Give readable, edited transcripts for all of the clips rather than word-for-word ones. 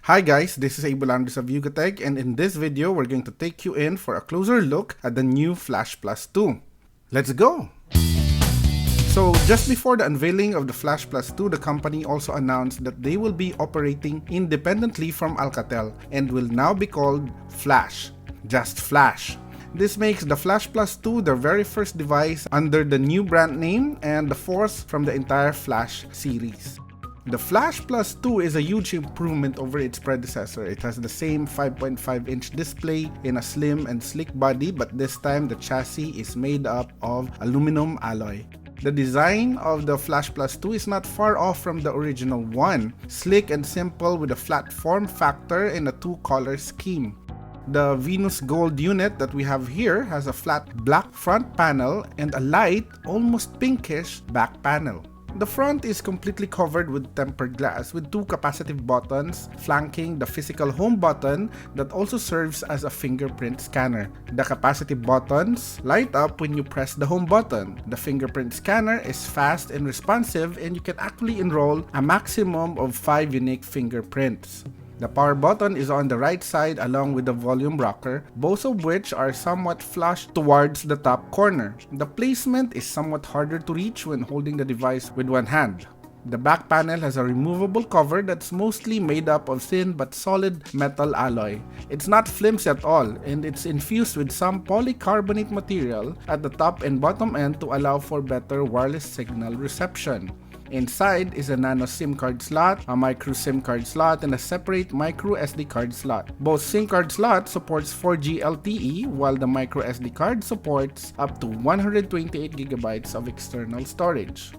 Hi guys, this is Abel Andres of Yugatech, and in this video we're going to take you in for a closer look at the new Flash Plus 2. Let's go! So just before the unveiling of the Flash Plus 2, the company also announced that they will be operating independently from Alcatel and will now be called Flash. Just Flash. This makes the Flash Plus 2 their very first device under the new brand name and the fourth from the entire Flash series. The Flash Plus 2 is a huge improvement over its predecessor. It has the same 5.5-inch display in a slim and sleek body, but this time the chassis is made up of aluminum alloy. The design of the Flash Plus 2 is not far off from the original one, sleek and simple with a flat form factor and a two-color scheme. The Venus Gold unit that we have here has a flat black front panel and a light, almost pinkish back panel. The front is completely covered with tempered glass with two capacitive buttons flanking the physical home button that also serves as a fingerprint scanner. The capacitive buttons light up when you press the home button. The fingerprint scanner is fast and responsive, and you can actually enroll a maximum of 5 unique fingerprints. The power button is on the right side along with the volume rocker, both of which are somewhat flush towards the top corner. The placement is somewhat harder to reach when holding the device with one hand. The back panel has a removable cover that's mostly made up of thin but solid metal alloy. It's not flimsy at all, and it's infused with some polycarbonate material at the top and bottom end to allow for better wireless signal reception. Inside is a nano SIM card slot, a micro SIM card slot, and a separate micro SD card slot. Both SIM card slots supports 4G LTE, while the micro SD card supports up to 128GB of external storage.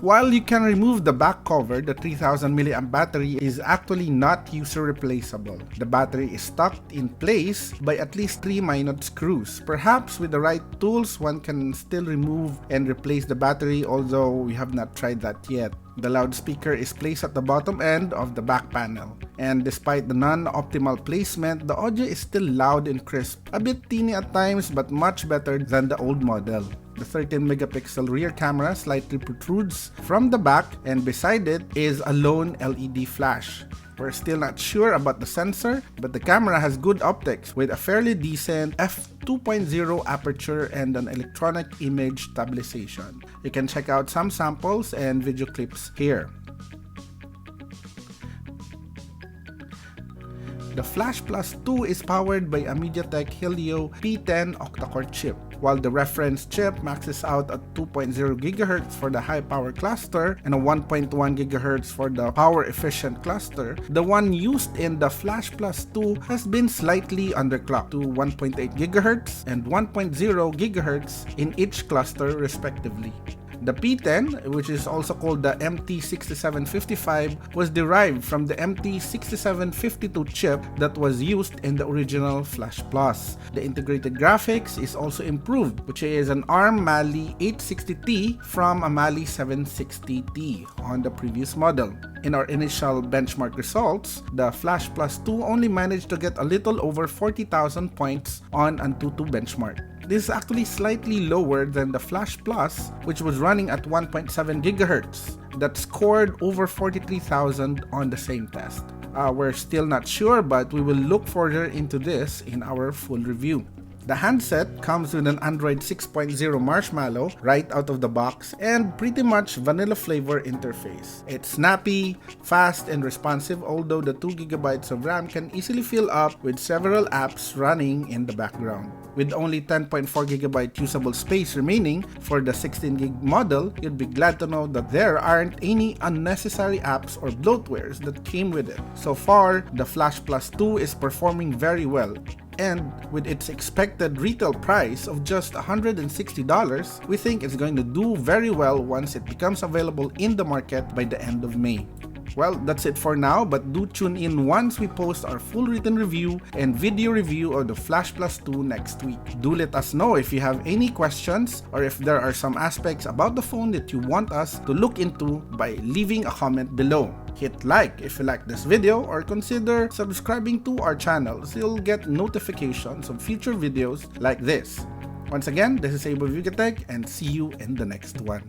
While you can remove the back cover, the 3000 mAh battery is actually not user replaceable. The battery is stuck in place by at least 3 minute screws. Perhaps with the right tools, one can still remove and replace the battery, although we have not tried that yet. The loudspeaker is placed at the bottom end of the back panel. And despite the non-optimal placement, the audio is still loud and crisp. A bit teeny at times, but much better than the old model. The 13-megapixel rear camera slightly protrudes from the back, and beside it is a lone LED flash. We're still not sure about the sensor, but the camera has good optics with a fairly decent f2.0 aperture and an electronic image stabilization. You can check out some samples and video clips here. The Flash Plus 2 is powered by a MediaTek Helio P10 octa-core chip. While the reference chip maxes out at 2.0 GHz for the high-power cluster and a 1.1 GHz for the power-efficient cluster, the one used in the Flash Plus 2 has been slightly underclocked to 1.8 GHz and 1.0 GHz in each cluster respectively. The P10, which is also called the MT6755, was derived from the MT6752 chip that was used in the original Flash Plus. The integrated graphics is also improved, which is an ARM Mali 860T from a Mali 760T on the previous model. In our initial benchmark results, the Flash Plus 2 only managed to get a little over 40,000 points on Antutu benchmark. This is actually slightly lower than the Flash Plus, which was running at 1.7 GHz, that scored over 43,000 on the same test. We're still not sure, but we will look further into this in our full review. The handset comes with an Android 6.0 Marshmallow right out of the box and pretty much vanilla flavor interface. It's snappy, fast, and responsive, although the 2GB of RAM can easily fill up with several apps running in the background. With only 10.4GB usable space remaining for the 16GB model, you'd be glad to know that there aren't any unnecessary apps or bloatwares that came with it. So far, the Flash Plus 2 is performing very well. And with its expected retail price of just $160, we think it's going to do very well once it becomes available in the market by the end of May. Well, that's it for now, but do tune in once we post our full written review and video review of the Flash Plus 2 next week. Do let us know if you have any questions or if there are some aspects about the phone that you want us to look into by leaving a comment below. Hit like if you like this video or consider subscribing to our channel so you'll get notifications of future videos like this. Once again, this is Abel Yugatech and see you in the next one.